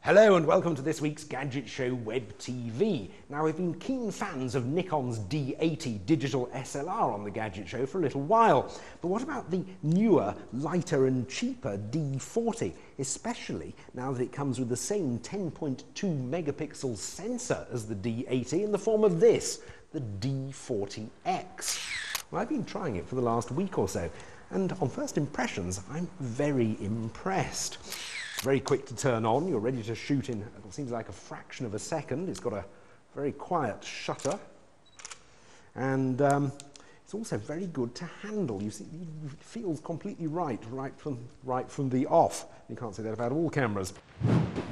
Hello and welcome to this week's Gadget Show Web TV. Now, we've been keen fans of Nikon's D80 digital SLR on the Gadget Show for a little while. But what about the newer, lighter and cheaper D40, especially now that it comes with the same 10.2 megapixel sensor as the D80 in the form of this, the D40X. Well, I've been trying it for the last week or so, and on first impressions, I'm very impressed. Very quick to turn on, you're ready to shoot in what seems like a fraction of a second. It's got a very quiet shutter, and it's also very good to handle. You see, it feels completely right from the off. You can't say that about all cameras.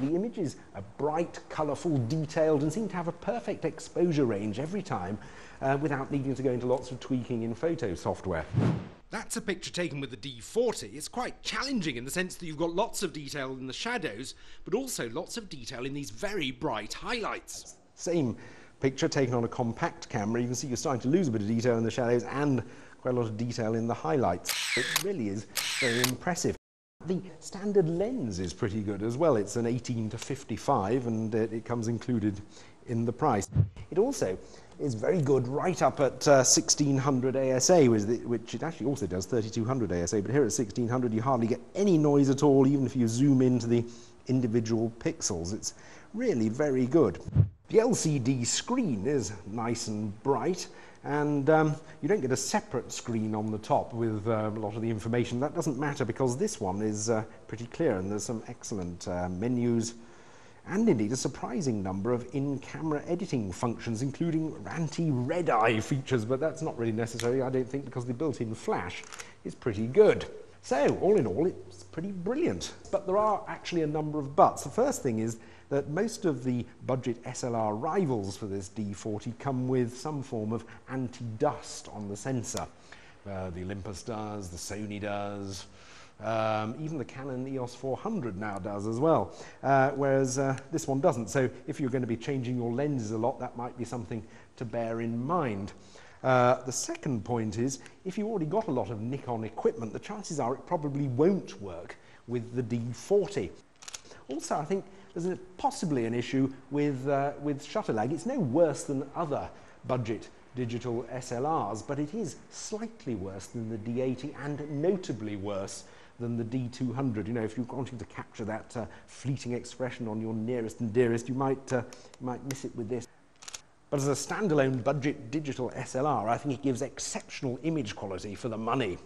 The images are bright, colourful, detailed, and seem to have a perfect exposure range every time without needing to go into lots of tweaking in photo software. That's a picture taken with the D40. It's quite challenging in the sense that you've got lots of detail in the shadows, but also lots of detail in these very bright highlights. Same picture taken on a compact camera. You can see you're starting to lose a bit of detail in the shadows and quite a lot of detail in the highlights. It really is very impressive. The standard lens is pretty good as well. It's an 18-55 and it comes included in the price. It also is very good right up at 1600 ASA, which it actually also does 3200 ASA, but here at 1600 you hardly get any noise at all, even if you zoom into the individual pixels. It's really very good. The LCD screen is nice and bright, and you don't get a separate screen on the top with a lot of the information. That doesn't matter because this one is pretty clear, and there's some excellent menus and indeed a surprising number of in-camera editing functions, including anti-red eye features, but that's not really necessary, I don't think, because the built-in flash is pretty good. So, all in all, it's pretty brilliant. But there are actually a number of buts. The first thing is that most of the budget SLR rivals for this D40 come with some form of anti-dust on the sensor. The Olympus does, the Sony does, even the Canon EOS 400 now does as well, whereas this one doesn't. So if you're going to be changing your lenses a lot, that might be something to bear in mind. The second point is, if you already got a lot of Nikon equipment, the chances are it probably won't work with the D40. Also, I think there's possibly an issue with shutter lag. It's no worse than other budget digital SLRs, but it is slightly worse than the D80 and notably worse than the D200. You know, if you're wanting to capture that fleeting expression on your nearest and dearest, you might miss it with this. But as a standalone budget digital SLR, I think it gives exceptional image quality for the money.